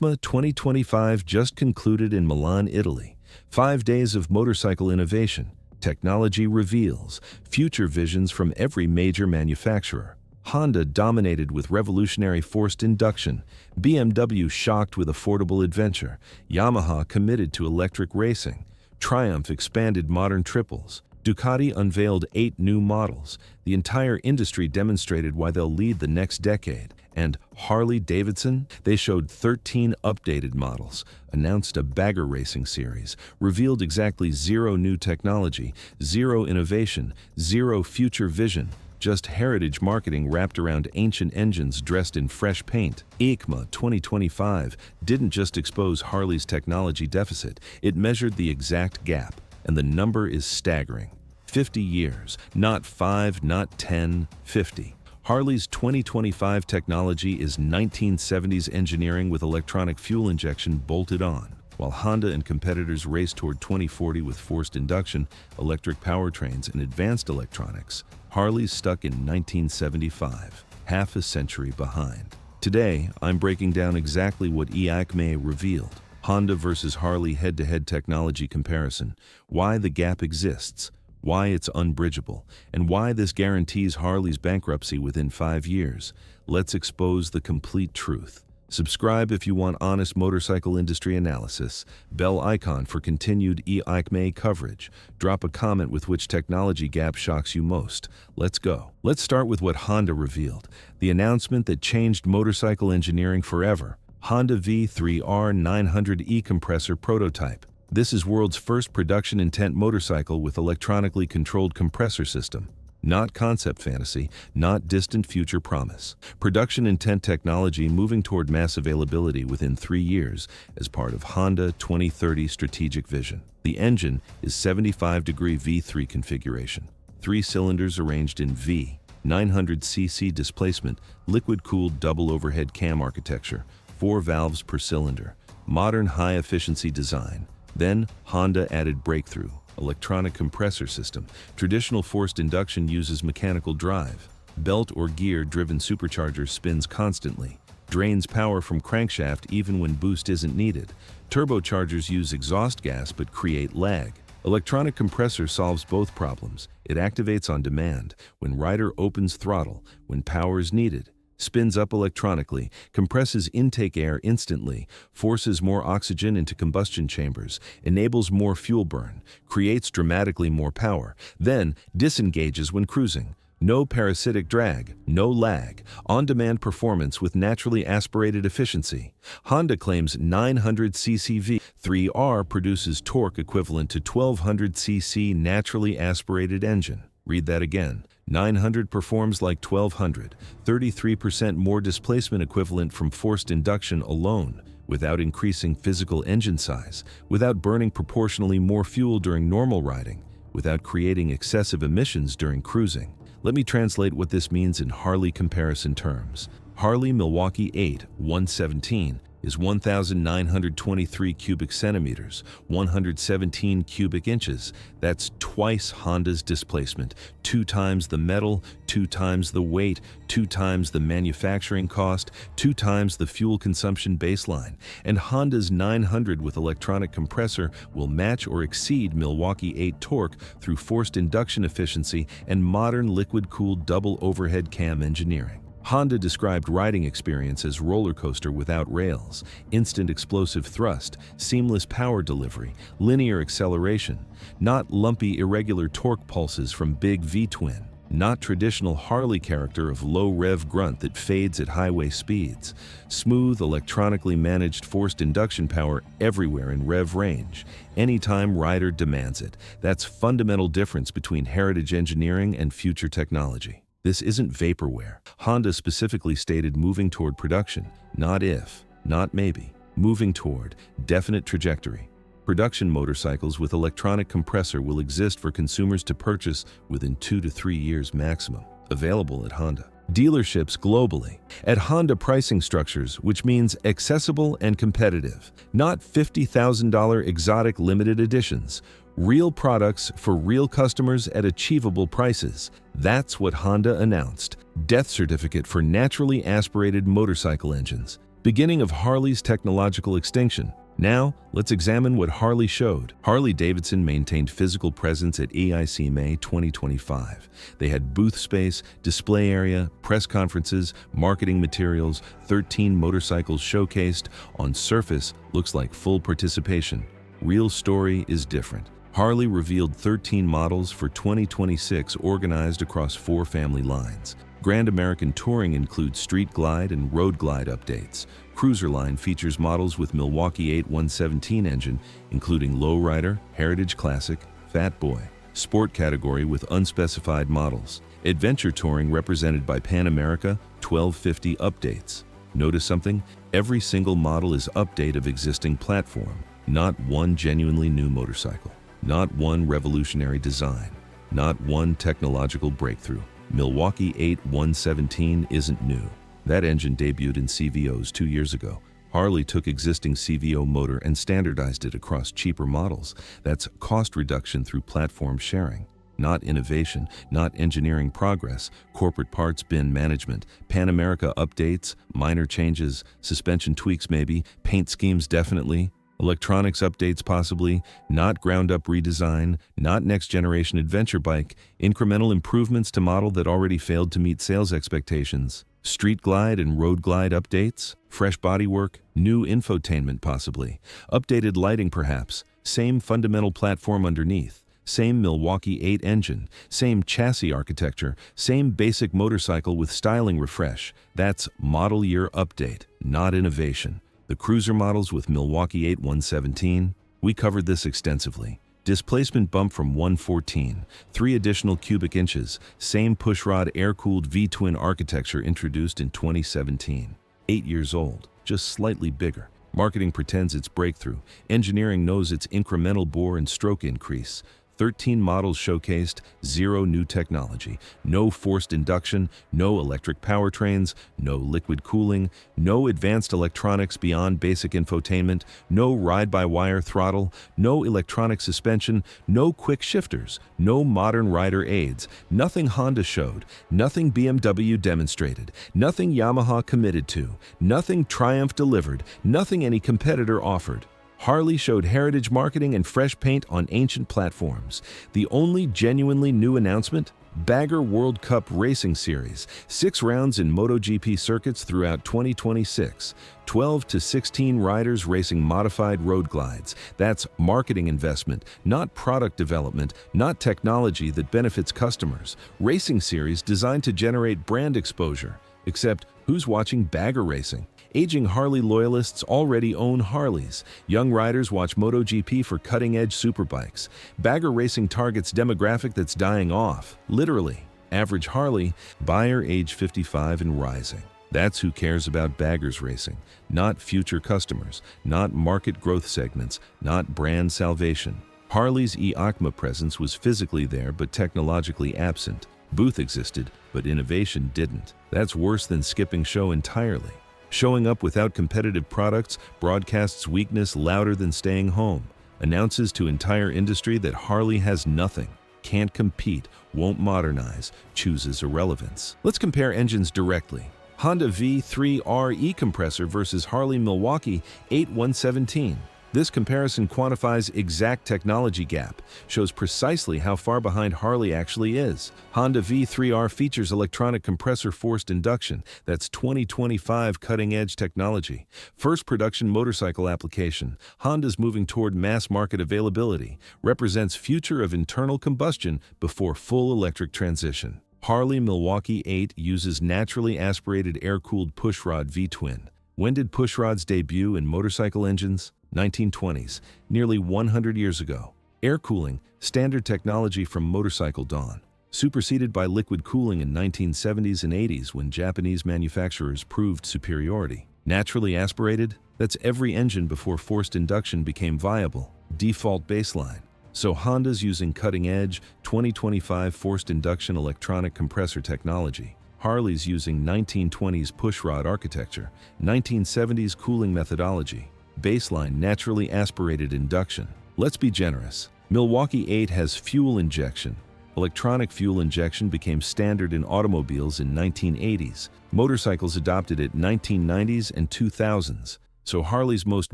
EICMA 2025 just concluded in Milan, Italy. 5 days of motorcycle innovation, technology reveals, future visions from every major manufacturer. Honda dominated with revolutionary forced induction, BMW shocked with affordable adventure, Yamaha committed to electric racing, Triumph expanded modern triples, Ducati unveiled 8 new models. The entire industry demonstrated why they'll lead the next decade. And Harley-Davidson, they showed 13 updated models, announced a bagger racing series, revealed exactly 0 new technology, 0 innovation, 0 future vision, just heritage marketing wrapped around ancient engines dressed in fresh paint. EICMA 2025 didn't just expose Harley's technology deficit, it measured the exact gap. And the number is staggering. 50 years, not 5, not 10, 50. Harley's 2025 technology is 1970s engineering with electronic fuel injection bolted on. While Honda and competitors race toward 2040 with forced induction, electric powertrains, and advanced electronics, Harley's stuck in 1975, half a century behind. Today, I'm breaking down exactly what EICMA revealed. Honda versus Harley head-to-head technology comparison, why the gap exists, why it's unbridgeable, and why this guarantees Harley's bankruptcy within 5 years. Let's expose the complete truth. Subscribe if you want honest motorcycle industry analysis. Bell icon for continued EICMA coverage. Drop a comment with which technology gap shocks you most. Let's go. Let's start with what Honda revealed, the announcement that changed motorcycle engineering forever. Honda V3R 900E compressor prototype. This is world's first production intent motorcycle with electronically controlled compressor system. Not concept fantasy, not distant future promise. Production intent technology moving toward mass availability within 3 years as part of Honda 2030 strategic vision. The engine is 75-degree V3 configuration. 3 cylinders arranged in V, 900cc displacement, liquid-cooled double overhead cam architecture, 4 valves per cylinder, modern high-efficiency design. Then, Honda added breakthrough, electronic compressor system. Traditional forced induction uses mechanical drive. Belt or gear-driven supercharger spins constantly, drains power from crankshaft even when boost isn't needed. Turbochargers use exhaust gas but create lag. Electronic compressor solves both problems. It activates on demand, when rider opens throttle, when power is needed. Spins up electronically, compresses intake air instantly, forces more oxygen into combustion chambers, enables more fuel burn, creates dramatically more power, then disengages when cruising. No parasitic drag, no lag, on-demand performance with naturally aspirated efficiency. Honda claims 900cc V3R produces torque equivalent to 1200cc naturally aspirated engine. Read that again. 900 performs like 1200, 33% more displacement equivalent from forced induction alone, without increasing physical engine size, without burning proportionally more fuel during normal riding, without creating excessive emissions during cruising. Let me translate what this means in Harley comparison terms. Harley Milwaukee 8 117 is 1,923 cubic centimeters, 117 cubic inches. That's twice Honda's displacement, 2 times the metal, 2 times the weight, 2 times the manufacturing cost, 2 times the fuel consumption baseline. And Honda's 900 with electronic compressor will match or exceed Milwaukee 8 torque through forced induction efficiency and modern liquid-cooled double overhead cam engineering. Honda described riding experience as roller coaster without rails, instant explosive thrust, seamless power delivery, linear acceleration, not lumpy irregular torque pulses from big V-twin, not traditional Harley character of low rev grunt that fades at highway speeds, smooth electronically managed forced induction power everywhere in rev range, anytime rider demands it. That's fundamental difference between heritage engineering and future technology. This isn't vaporware. Honda specifically stated moving toward production, not if, not maybe, moving toward, definite trajectory. Production motorcycles with electronic compressor will exist for consumers to purchase within 2 to 3 years maximum. Available at Honda. Dealerships globally. At Honda pricing structures, which means accessible and competitive. Not $50,000 exotic limited editions. Real products for real customers at achievable prices. That's what Honda announced. Death certificate for naturally aspirated motorcycle engines. Beginning of Harley's technological extinction. Now, let's examine what Harley showed. Harley-Davidson maintained physical presence at EICMA 2025. They had booth space, display area, press conferences, marketing materials, 13 motorcycles showcased. On surface, looks like full participation. Real story is different. Harley revealed 13 models for 2026 organized across 4 family lines. Grand American Touring includes Street Glide and Road Glide updates. Cruiser line features models with Milwaukee 8 117 engine, including Lowrider, Heritage Classic, Fat Boy. Sport category with unspecified models. Adventure Touring represented by Pan America 1250 updates. Notice something? Every single model is update of existing platform, not one genuinely new motorcycle. Not one revolutionary design, not one technological breakthrough. Milwaukee 8 117 isn't new. That engine debuted in CVOs 2 years ago. Harley took existing CVO motor and standardized it across cheaper models. That's cost reduction through platform sharing. Not innovation, not engineering progress, corporate parts bin management, Pan America updates, minor changes, suspension tweaks maybe, paint schemes definitely. Electronics updates possibly, not ground-up redesign, not next-generation adventure bike, incremental improvements to model that already failed to meet sales expectations. Street Glide and Road Glide updates, fresh bodywork, new infotainment possibly, updated lighting perhaps, same fundamental platform underneath, same Milwaukee 8 engine, same chassis architecture, same basic motorcycle with styling refresh. That's model year update, not innovation. The cruiser models with Milwaukee 8 117, we covered this extensively. Displacement bump from 114, 3 additional cubic inches, same pushrod air-cooled V-twin architecture introduced in 2017. 8 years old, just slightly bigger. Marketing pretends it's breakthrough. Engineering knows it's incremental bore and stroke increase. 13 models showcased, 0 new technology, no forced induction, no electric powertrains, no liquid cooling, no advanced electronics beyond basic infotainment, no ride-by-wire throttle, no electronic suspension, no quick shifters, no modern rider aids, nothing Honda showed, nothing BMW demonstrated, nothing Yamaha committed to, nothing Triumph delivered, nothing any competitor offered. Harley showed heritage marketing and fresh paint on ancient platforms. The only genuinely new announcement? Bagger World Cup Racing Series, 6 rounds in MotoGP circuits throughout 2026. 12 to 16 riders racing modified road glides. That's marketing investment, not product development, not technology that benefits customers. Racing series designed to generate brand exposure. Except, who's watching bagger racing? Aging Harley loyalists already own Harleys. Young riders watch MotoGP for cutting-edge superbikes. Bagger racing targets demographic that's dying off, literally. Average Harley, buyer age 55 and rising. That's who cares about baggers racing, not future customers, not market growth segments, not brand salvation. Harley's EICMA presence was physically there but technologically absent. Booth existed, but innovation didn't. That's worse than skipping show entirely. Showing up without competitive products broadcasts weakness louder than staying home, announces to entire industry that Harley has nothing, can't compete, won't modernize, chooses irrelevance. Let's compare engines directly. Honda V3R E-compressor versus Harley Milwaukee 8 117. This comparison quantifies exact technology gap, shows precisely how far behind Harley actually is. Honda V3R features electronic compressor forced induction. That's 2025 cutting-edge technology. First production motorcycle application. Honda's moving toward mass market availability. Represents future of internal combustion before full electric transition. Harley Milwaukee 8 uses naturally aspirated air-cooled pushrod V-twin. When did pushrods debut in motorcycle engines? 1920s, nearly 100 years ago. Air cooling, standard technology from motorcycle dawn, superseded by liquid cooling in 1970s and 80s when Japanese manufacturers proved superiority. Naturally aspirated, that's every engine before forced induction became viable, default baseline. So Honda's using cutting-edge, 2025 forced induction electronic compressor technology. Harley's using 1920s pushrod architecture, 1970s cooling methodology. Baseline naturally aspirated induction. Let's be generous. Milwaukee 8 has fuel injection. Electronic fuel injection became standard in automobiles in 1980s. Motorcycles adopted it 1990s and 2000s. So Harley's most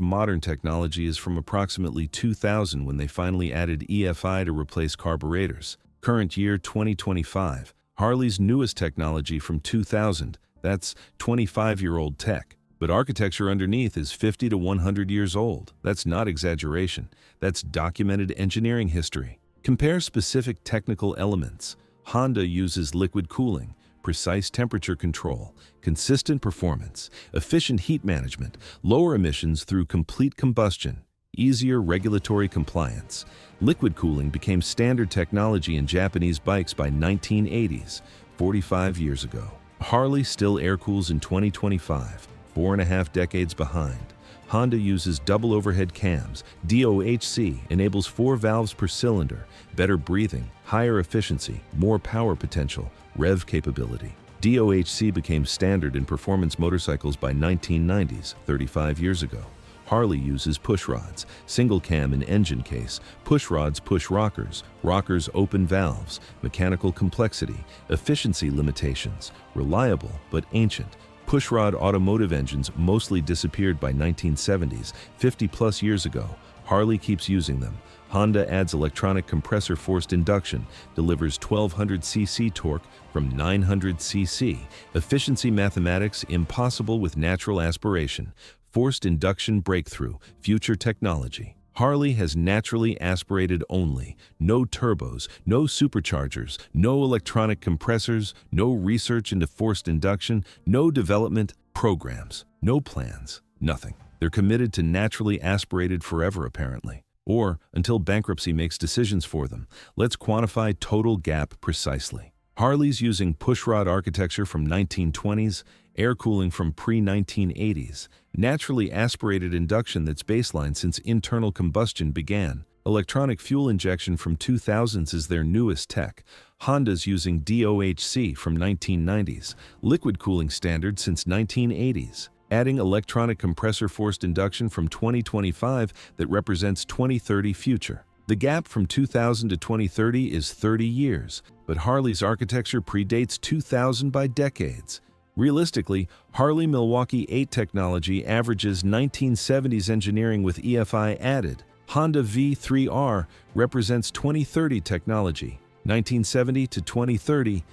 modern technology is from approximately 2000 when they finally added EFI to replace carburetors. Current year 2025. Harley's newest technology from 2000. That's 25-year-old tech. But architecture underneath is 50 to 100 years old. That's not exaggeration. That's documented engineering history. Compare specific technical elements. Honda uses liquid cooling, precise temperature control, consistent performance, efficient heat management, lower emissions through complete combustion, easier regulatory compliance. Liquid cooling became standard technology in Japanese bikes by 1980s, 45 years ago. Harley still air-cools in 2025, 4.5 decades behind. Honda uses double overhead cams. DOHC enables 4 valves per cylinder, better breathing, higher efficiency, more power potential, rev capability. DOHC became standard in performance motorcycles by 1990s, 35 years ago. Harley uses push rods, single cam and engine case, push rods push rockers, rockers open valves, mechanical complexity, efficiency limitations, reliable but ancient. Pushrod automotive engines mostly disappeared by 1970s, 50-plus years ago. Harley keeps using them. Honda adds electronic compressor forced induction, delivers 1200 cc torque from 900 cc. Efficiency mathematics impossible with natural aspiration. Forced induction breakthrough, future technology. Harley has naturally aspirated only. No turbos, no superchargers, no electronic compressors, no research into forced induction, no development programs, no plans, nothing. They're committed to naturally aspirated forever, apparently. Or until bankruptcy makes decisions for them. Let's quantify total gap precisely. Harley's using pushrod architecture from 1920s, air cooling from pre-1980s, naturally aspirated induction that's baseline since internal combustion began. Electronic fuel injection from 2000s is their newest tech. Honda's using DOHC from 1990s, liquid cooling standard since 1980s. Adding electronic compressor forced induction from 2025 that represents 2030 future. The gap from 2000 to 2030 is 30 years, but Harley's architecture predates 2000 by decades. Realistically, Harley Milwaukee 8 technology averages 1970s engineering with EFI added. Honda V3R represents 2030 technology. 1970 to 2030,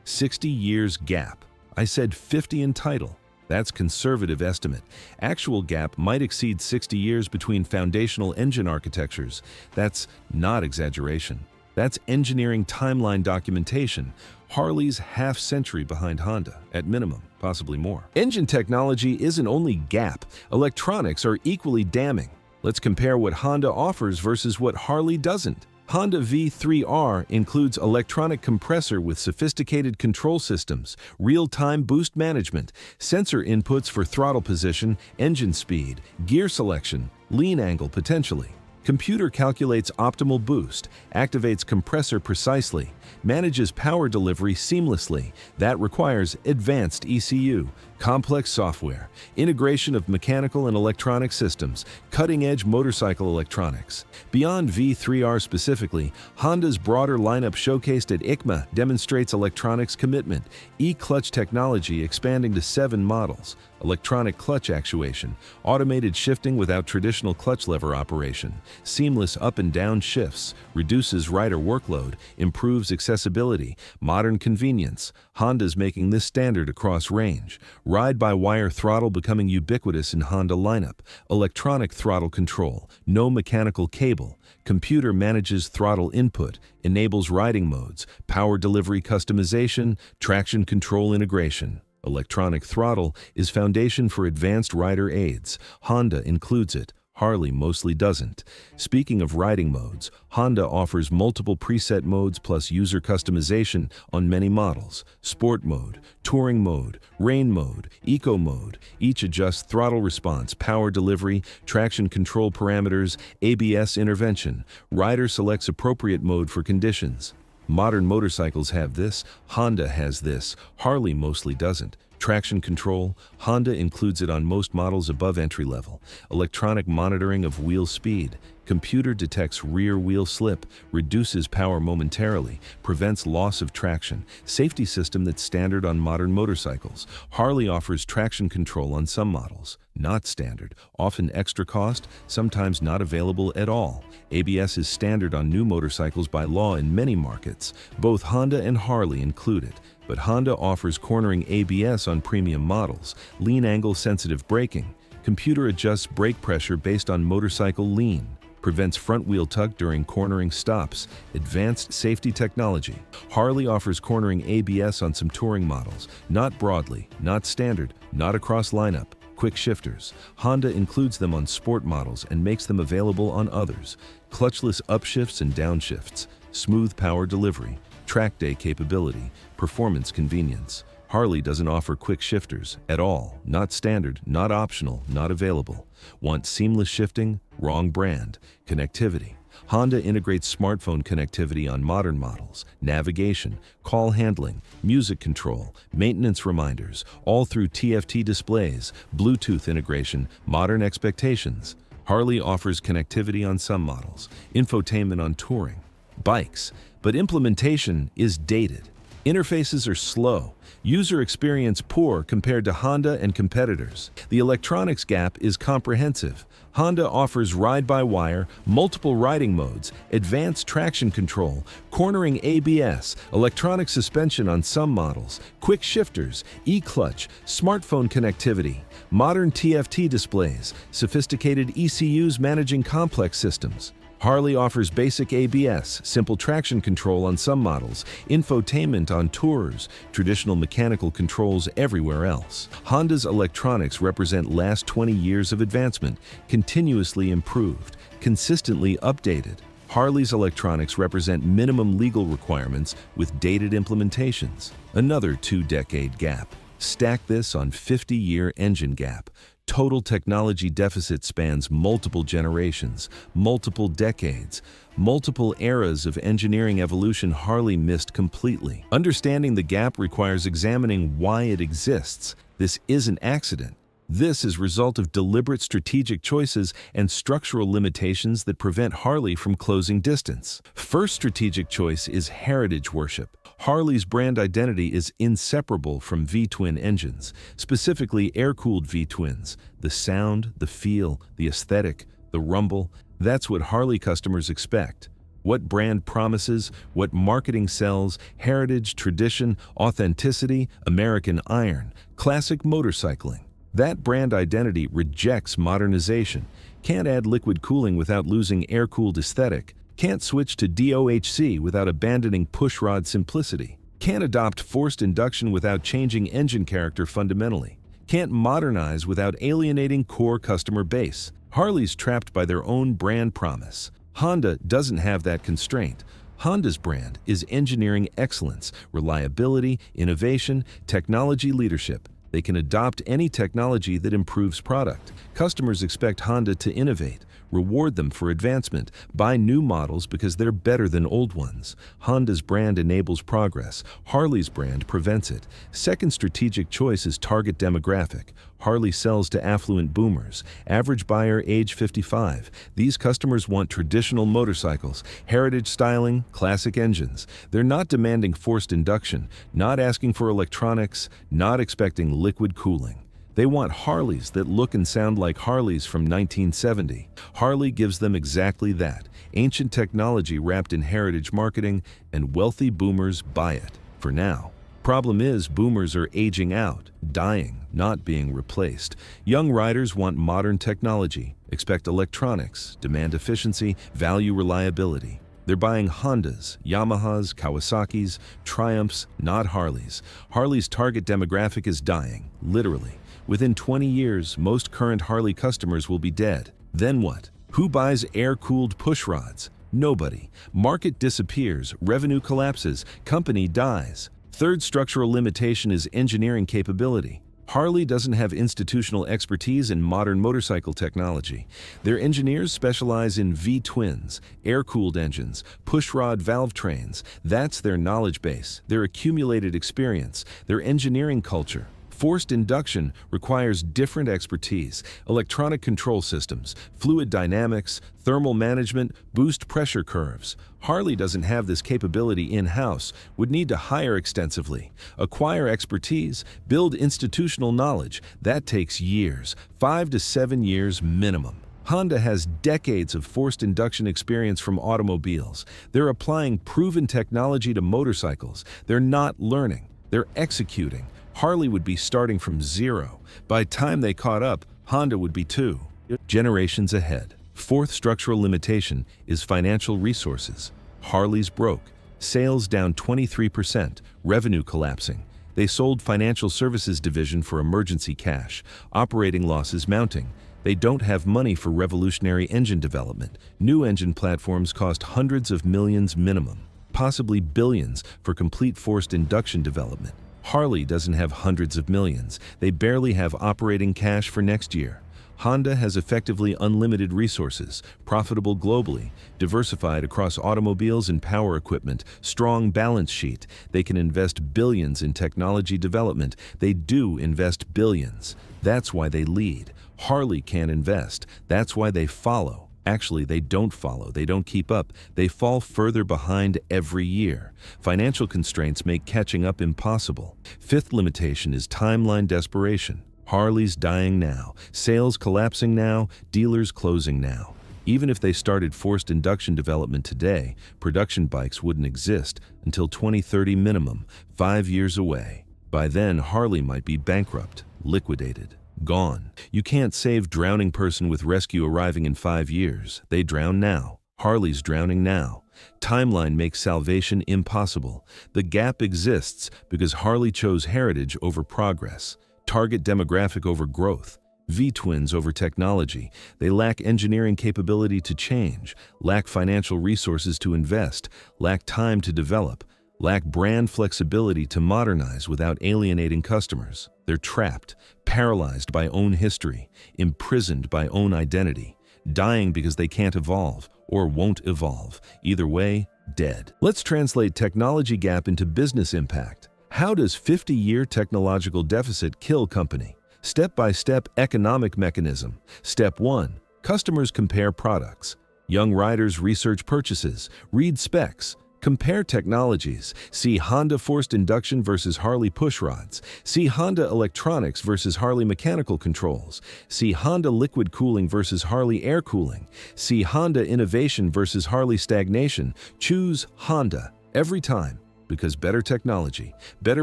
60 years gap. I said 50 in title. That's conservative estimate. Actual gap might exceed 60 years between foundational engine architectures. That's not exaggeration. That's engineering timeline documentation. Harley's half-century behind Honda, at minimum, possibly more. Engine technology isn't only gap. Electronics are equally damning. Let's compare what Honda offers versus what Harley doesn't. Honda V3R includes electronic compressor with sophisticated control systems, real-time boost management, sensor inputs for throttle position, engine speed, gear selection, lean angle potentially. Computer calculates optimal boost, activates compressor precisely, manages power delivery seamlessly. That requires advanced ECU, complex software, integration of mechanical and electronic systems, cutting-edge motorcycle electronics. Beyond V3R specifically, Honda's broader lineup showcased at EICMA demonstrates electronics commitment, e-clutch technology expanding to 7 models, electronic clutch actuation, automated shifting without traditional clutch lever operation, seamless up and down shifts, reduces rider workload, improves accessibility, modern convenience. Honda's making this standard across range. Ride-by-wire throttle becoming ubiquitous in Honda lineup. Electronic throttle control, no mechanical cable. Computer manages throttle input, enables riding modes, power delivery customization, traction control integration. Electronic throttle is foundation for advanced rider aids. Honda includes it. Harley mostly doesn't. Speaking of riding modes, Honda offers multiple preset modes plus user customization on many models. Sport mode, touring mode, rain mode, eco mode. Each adjusts throttle response, power delivery, traction control parameters, ABS intervention. Rider selects appropriate mode for conditions. Modern motorcycles have this, Honda has this, Harley mostly doesn't. Traction control, Honda includes it on most models above entry level. Electronic monitoring of wheel speed, Computer detects rear wheel slip, reduces power momentarily, prevents loss of traction. Safety system that's standard on modern motorcycles. Harley offers traction control on some models. Not standard, often extra cost, sometimes not available at all. ABS is standard on new motorcycles by law in many markets. Both Honda and Harley include it, but Honda offers cornering ABS on premium models. Lean angle sensitive braking. Computer adjusts brake pressure based on motorcycle lean. Prevents front wheel tuck during cornering stops. Advanced safety technology. Harley offers cornering ABS on some touring models. Not broadly, not standard, not across lineup. Quick shifters. Honda includes them on sport models and makes them available on others. Clutchless upshifts and downshifts. Smooth power delivery. Track day capability. Performance convenience. Harley doesn't offer quick shifters at all. Not standard, not optional, not available. Want seamless shifting? Wrong brand. Connectivity. Honda integrates smartphone connectivity on modern models, navigation, call handling, music control, maintenance reminders, all through TFT displays, Bluetooth integration, modern expectations. Harley offers connectivity on some models, infotainment on touring, bikes, but implementation is dated. Interfaces are slow, user experience poor compared to Honda and competitors. The electronics gap is comprehensive. Honda offers ride-by-wire, multiple riding modes, advanced traction control, cornering ABS, electronic suspension on some models, quick shifters, e-clutch, smartphone connectivity, modern TFT displays, sophisticated ECUs managing complex systems. Harley offers basic ABS, simple traction control on some models, infotainment on tourers, traditional mechanical controls everywhere else. Honda's electronics represent last 20 years of advancement, continuously improved, consistently updated. Harley's electronics represent minimum legal requirements with dated implementations. Another 2-decade gap. Stack this on 50-year engine gap. Total technology deficit spans multiple generations, multiple decades, multiple eras of engineering evolution Harley missed completely. Understanding the gap requires examining why it exists. This isn't accident. This is a result of deliberate strategic choices and structural limitations that prevent Harley from closing distance. First strategic choice is heritage worship. Harley's brand identity is inseparable from V-twin engines, specifically air-cooled V-twins. The sound, the feel, the aesthetic, the rumble, that's what Harley customers expect. What brand promises, what marketing sells, heritage, tradition, authenticity, American iron, classic motorcycling. That brand identity rejects modernization, can't add liquid cooling without losing air-cooled aesthetic, can't switch to DOHC without abandoning pushrod simplicity, can't adopt forced induction without changing engine character fundamentally, can't modernize without alienating core customer base. Harley's trapped by their own brand promise. Honda doesn't have that constraint. Honda's brand is engineering excellence, reliability, innovation, technology leadership. They can adopt any technology that improves product. Customers expect Honda to innovate, reward them for advancement, buy new models because they're better than old ones. Honda's brand enables progress. Harley's brand prevents it. Second strategic choice is target demographic. Harley sells to affluent boomers, average buyer age 55. These customers want traditional motorcycles, heritage styling, classic engines. They're not demanding forced induction, not asking for electronics, not expecting liquid cooling. They want Harleys that look and sound like Harleys from 1970. Harley gives them exactly that. Ancient technology wrapped in heritage marketing, and wealthy boomers buy it. For now. Problem is, boomers are aging out, dying, not being replaced. Young riders want modern technology, expect electronics, demand efficiency, value reliability. They're buying Hondas, Yamahas, Kawasaki's, Triumphs, not Harleys. Harley's target demographic is dying, literally. Within 20 years, most current Harley customers will be dead. Then what? Who buys air-cooled pushrods? Nobody. Market disappears, revenue collapses, company dies. Third structural limitation is engineering capability. Harley doesn't have institutional expertise in modern motorcycle technology. Their engineers specialize in V-twins, air-cooled engines, pushrod valve trains. That's their knowledge base, their accumulated experience, their engineering culture. Forced induction requires different expertise: electronic control systems, fluid dynamics, thermal management, boost pressure curves. Harley doesn't have this capability in-house, would need to hire extensively, acquire expertise, build institutional knowledge. That takes years, 5 to 7 years minimum. Honda has decades of forced induction experience from automobiles. They're applying proven technology to motorcycles. They're not learning, they're executing. Harley would be starting from zero. By the time they caught up, Honda would be 2 generations ahead. Fourth structural limitation is financial resources. Harley's broke. Sales down 23%, revenue collapsing. They sold financial services division for emergency cash, operating losses mounting. They don't have money for revolutionary engine development. New engine platforms cost hundreds of millions minimum, possibly billions for complete forced induction development. Harley doesn't have hundreds of millions. They barely have operating cash for next year. Honda has effectively unlimited resources, profitable globally, diversified across automobiles and power equipment, strong balance sheet. They can invest billions in technology development. They do invest billions. That's why they lead. Harley can't invest. That's why they follow. Actually, they don't follow. They don't keep up. They fall further behind every year. Financial constraints make catching up impossible. Fifth limitation is timeline desperation. Harley's dying now, sales collapsing now, dealers closing now. Even if they started forced induction development today, production bikes wouldn't exist until 2030 minimum, 5 years away. By then, Harley might be bankrupt, liquidated, gone. You can't save drowning person with rescue arriving in 5 years. They drown now. Harley's drowning now. Timeline makes salvation impossible. The gap exists because Harley chose heritage over progress. Target demographic over growth, V-twins over technology. They lack engineering capability to change, lack financial resources to invest, lack time to develop, lack brand flexibility to modernize without alienating customers. They're trapped, paralyzed by own history, imprisoned by own identity, dying because they can't evolve or won't evolve. Either way, dead. Let's translate technology gap into business impact. How does 50-year technological deficit kill company? Step-by-step economic mechanism. Step 1. Customers compare products. Young riders research purchases, read specs, compare technologies. See Honda forced induction versus Harley pushrods. See Honda electronics versus Harley mechanical controls. See Honda liquid cooling versus Harley air cooling. See Honda innovation versus Harley stagnation. Choose Honda every time. Because better technology, better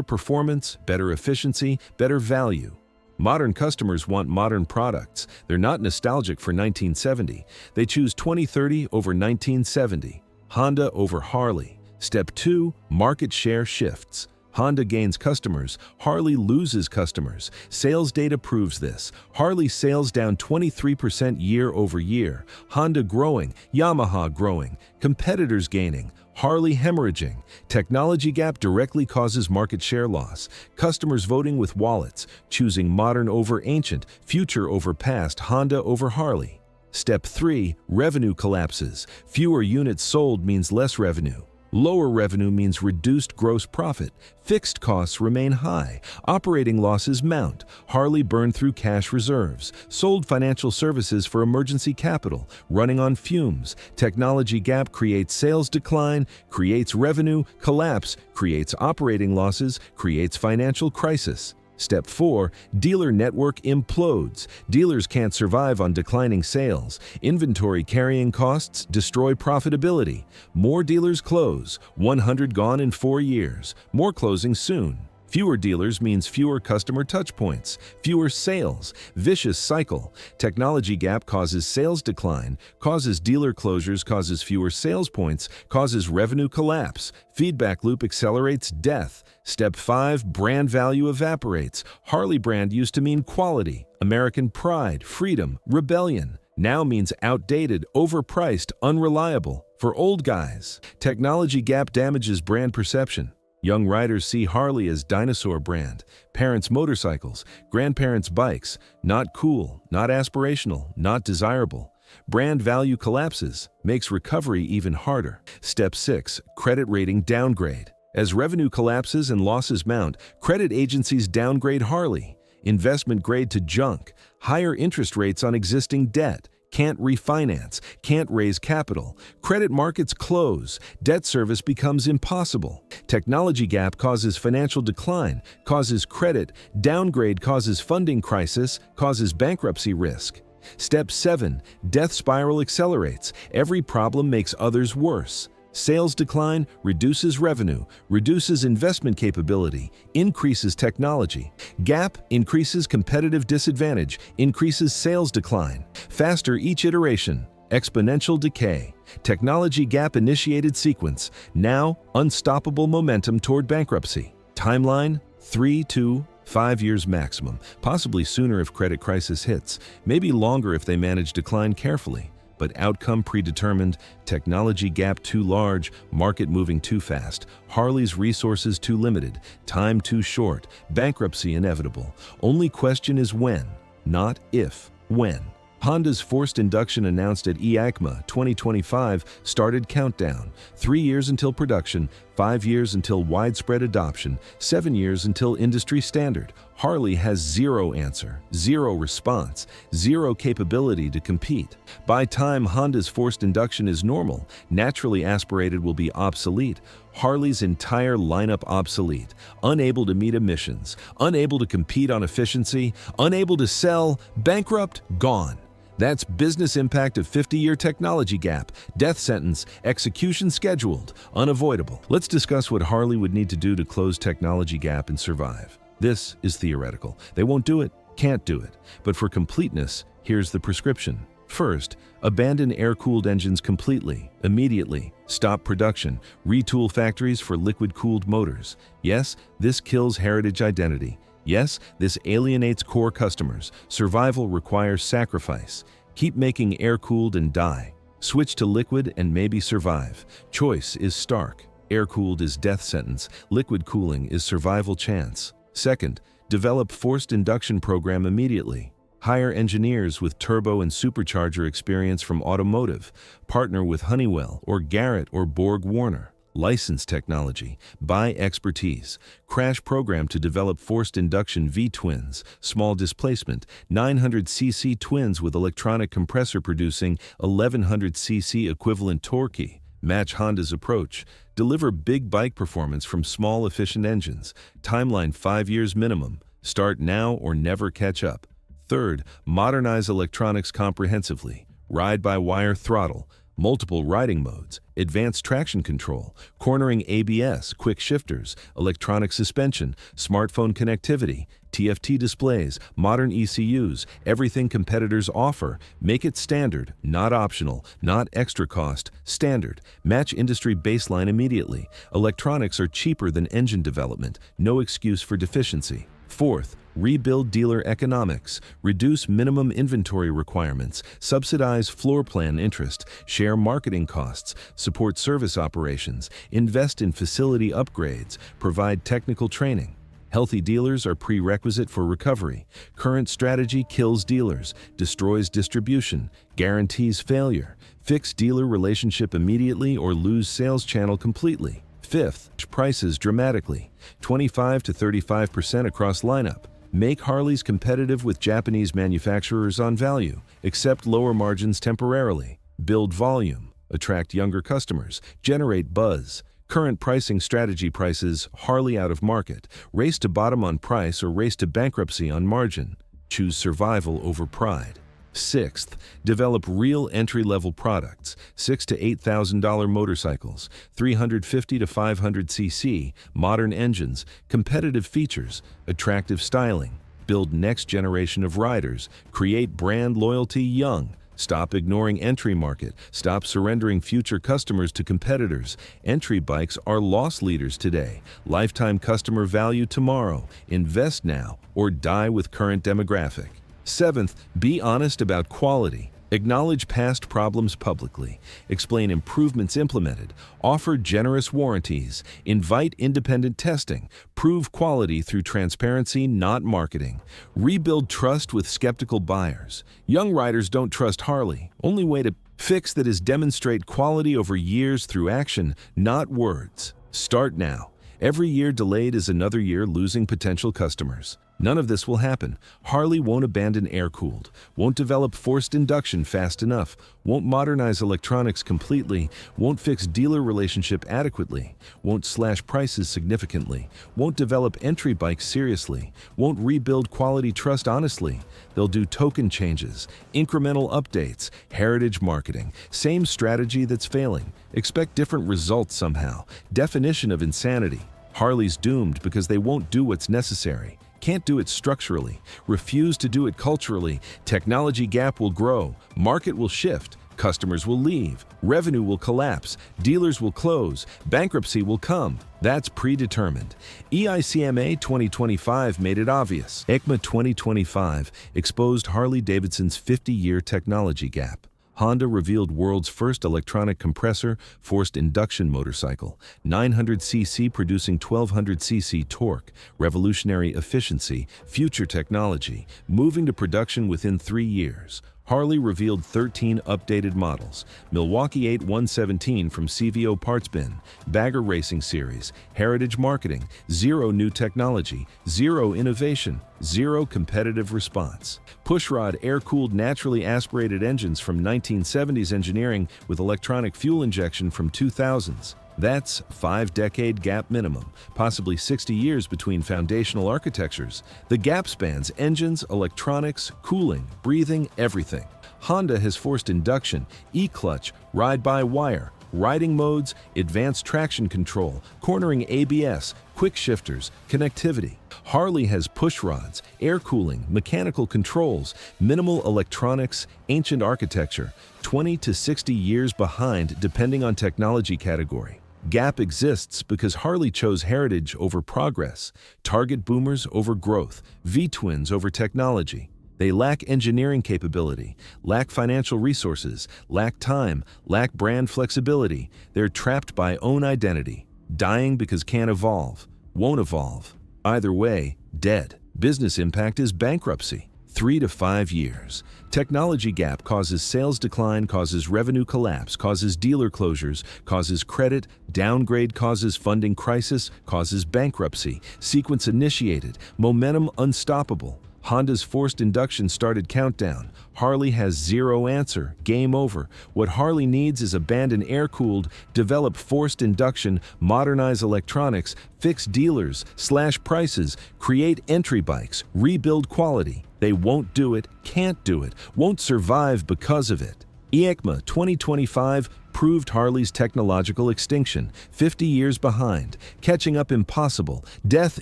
performance, better efficiency, better value. Modern customers want modern products. They're not nostalgic for 1970. They choose 2030 over 1970. Honda over Harley. Step 2, market share shifts. Honda gains customers, Harley loses customers. Sales data proves this. Harley sales down 23% year over year. Honda growing, Yamaha growing, competitors gaining, Harley hemorrhaging. Technology gap directly causes market share loss. Customers voting with wallets, choosing modern over ancient, future over past, Honda over Harley. Step 3, revenue collapses. Fewer units sold means less revenue. Lower revenue means reduced gross profit. Fixed costs remain high. Operating losses mount. Harley burned through cash reserves. Sold financial services for emergency capital. Running on fumes. Technology gap creates sales decline, creates revenue collapse, creates operating losses, creates financial crisis. Step 4, dealer network implodes. Dealers can't survive on declining sales. Inventory carrying costs destroy profitability. More dealers close, 100 gone in 4 years. More closing soon. Fewer dealers means fewer customer touchpoints, fewer sales, vicious cycle. Technology gap causes sales decline, causes dealer closures, causes fewer sales points, causes revenue collapse. Feedback loop accelerates death. Step 5, brand value evaporates. Harley brand used to mean quality, American pride, freedom, rebellion. Now means outdated, overpriced, unreliable. For old guys, technology gap damages brand perception. Young riders see Harley as dinosaur brand, parents' motorcycles, grandparents' bikes, not cool, not aspirational, not desirable. Brand value collapses, makes recovery even harder. Step 6, credit rating downgrade. As revenue collapses and losses mount, credit agencies downgrade Harley, investment grade to junk, higher interest rates on existing debt, can't refinance, can't raise capital, credit markets close, debt service becomes impossible. Technology gap causes financial decline, causes credit, downgrade causes funding crisis, causes bankruptcy risk. Step 7. Death spiral accelerates. Every problem makes others worse. Sales decline reduces revenue, reduces investment capability, increases technology. Gap increases competitive disadvantage, increases sales decline. Faster each iteration. Exponential decay. Technology gap initiated sequence. Now, unstoppable momentum toward bankruptcy. Timeline: 3 to 5 years maximum, possibly sooner if credit crisis hits, maybe longer if they manage decline carefully. But outcome predetermined, technology gap too large, market moving too fast, Harley's resources too limited, time too short, bankruptcy inevitable. Only question is when, not if, when. Honda's forced induction announced at EICMA 2025 started countdown. 3 years until production, 5 years until widespread adoption, 7 years until industry standard. Harley has zero answer, zero response, zero capability to compete. By time Honda's forced induction is normal, naturally aspirated will be obsolete. Harley's entire lineup obsolete, unable to meet emissions, unable to compete on efficiency, unable to sell, bankrupt, gone. That's business impact of 50-year technology gap, death sentence, execution scheduled, unavoidable. Let's discuss what Harley would need to do to close technology gap and survive. This is theoretical. They won't do it, can't do it. But for completeness, here's the prescription. First, abandon air-cooled engines completely, immediately. Stop production. Retool factories for liquid-cooled motors. Yes, this kills heritage identity. Yes, this alienates core customers. Survival requires sacrifice. Keep making air-cooled and die. Switch to liquid and maybe survive. Choice is stark. Air-cooled is death sentence. Liquid cooling is survival chance. Second, develop forced induction program immediately. Hire engineers with turbo and supercharger experience from automotive. Partner with Honeywell or Garrett or Borg Warner. License technology, buy expertise, crash program to develop forced induction V-twins, small displacement, 900cc twins with electronic compressor producing 1100cc equivalent torque. Match Honda's approach, deliver big bike performance from small efficient engines, timeline 5 years minimum, start now or never catch up. Third, modernize electronics comprehensively, ride-by-wire throttle, multiple riding modes, advanced traction control, cornering ABS, quick shifters, electronic suspension, smartphone connectivity, TFT displays, modern ECUs, everything competitors offer. Make it standard, not optional, not extra cost, standard. Match industry baseline immediately. Electronics are cheaper than engine development, no excuse for deficiency. Fourth, rebuild dealer economics, reduce minimum inventory requirements, subsidize floor plan interest, share marketing costs, support service operations, invest in facility upgrades, provide technical training. Healthy dealers are prerequisite for recovery. Current strategy kills dealers, destroys distribution, guarantees failure. Fix dealer relationship immediately or lose sales channel completely. Fifth, prices dramatically, 25 to 35% across lineup. Make Harleys competitive with Japanese manufacturers on value. Accept lower margins temporarily. Build volume. Attract younger customers. Generate buzz. Current pricing strategy prices Harley out of market. Race to bottom on price or race to bankruptcy on margin. Choose survival over pride. Sixth, develop real entry-level products, $6,000 to $8,000 motorcycles, 350 to 500 cc, modern engines, competitive features, attractive styling. Build next generation of riders, create brand loyalty young. Stop ignoring entry market. Stop surrendering future customers to competitors. Entry bikes are loss leaders today. Lifetime customer value tomorrow. Invest now or die with current demographic. Seventh, be honest about quality. Acknowledge past problems publicly. Explain improvements implemented. Offer generous warranties. Invite independent testing. Prove quality through transparency, not marketing. Rebuild trust with skeptical buyers. Young riders don't trust Harley. Only way to fix that is demonstrate quality over years through action, not words. Start now. Every year delayed is another year losing potential customers. None of this will happen. Harley won't abandon air-cooled, won't develop forced induction fast enough, won't modernize electronics completely, won't fix dealer relationship adequately, won't slash prices significantly, won't develop entry bikes seriously, won't rebuild quality trust honestly. They'll do token changes, incremental updates, heritage marketing, same strategy that's failing. Expect different results somehow. Definition of insanity. Harley's doomed because they won't do what's necessary. Can't do it structurally, refuse to do it culturally. Technology gap will grow, market will shift, customers will leave, revenue will collapse, dealers will close, bankruptcy will come. That's predetermined. EICMA 2025 made it obvious. EICMA 2025 exposed Harley-Davidson's 50-year technology gap. Honda revealed world's first electronic compressor forced induction motorcycle, 900cc producing 1200cc torque, revolutionary efficiency, future technology, moving to production within 3 years. Harley revealed 13 updated models: Milwaukee 8 117 from CVO Parts Bin, Bagger Racing Series, Heritage Marketing, zero new technology, zero innovation, zero competitive response. Pushrod air-cooled naturally aspirated engines from 1970s engineering with electronic fuel injection from 2000s. That's 5-decade gap minimum, possibly 60 years between foundational architectures. The gap spans engines, electronics, cooling, breathing, everything. Honda has forced induction, e-clutch, ride-by-wire, riding modes, advanced traction control, cornering ABS, quick shifters, connectivity. Harley has push rods, air cooling, mechanical controls, minimal electronics, ancient architecture, 20 to 60 years behind depending on technology category. Gap exists because Harley chose heritage over progress, target boomers over growth, V-twins over technology. They lack engineering capability, lack financial resources, lack time, lack brand flexibility. They're trapped by own identity, dying because can't evolve, won't evolve. Either way, dead. Business impact is bankruptcy. 3 to 5 years. Technology gap causes sales decline, causes revenue collapse, causes dealer closures, causes credit, downgrade causes funding crisis, causes bankruptcy, sequence initiated, momentum unstoppable. Honda's forced induction started countdown. Harley has zero answer, game over. What Harley needs is abandon air-cooled, develop forced induction, modernize electronics, fix dealers, slash prices, create entry bikes, rebuild quality. They won't do it, can't do it, won't survive because of it. EICMA 2025 proved Harley's technological extinction, 50 years behind, catching up impossible, death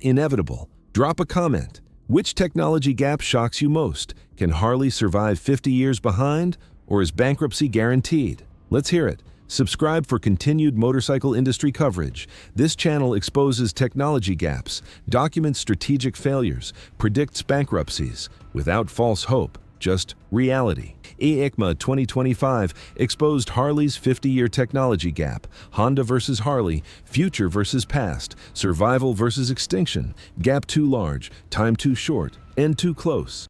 inevitable. Drop a comment. Which technology gap shocks you most? Can Harley survive 50 years behind, or is bankruptcy guaranteed? Let's hear it. Subscribe for continued motorcycle industry coverage. This channel exposes technology gaps, documents strategic failures, predicts bankruptcies, without false hope, just reality. EICMA 2025 exposed Harley's 50-year technology gap, Honda versus Harley, future versus past, survival versus extinction, gap too large, time too short, end too close.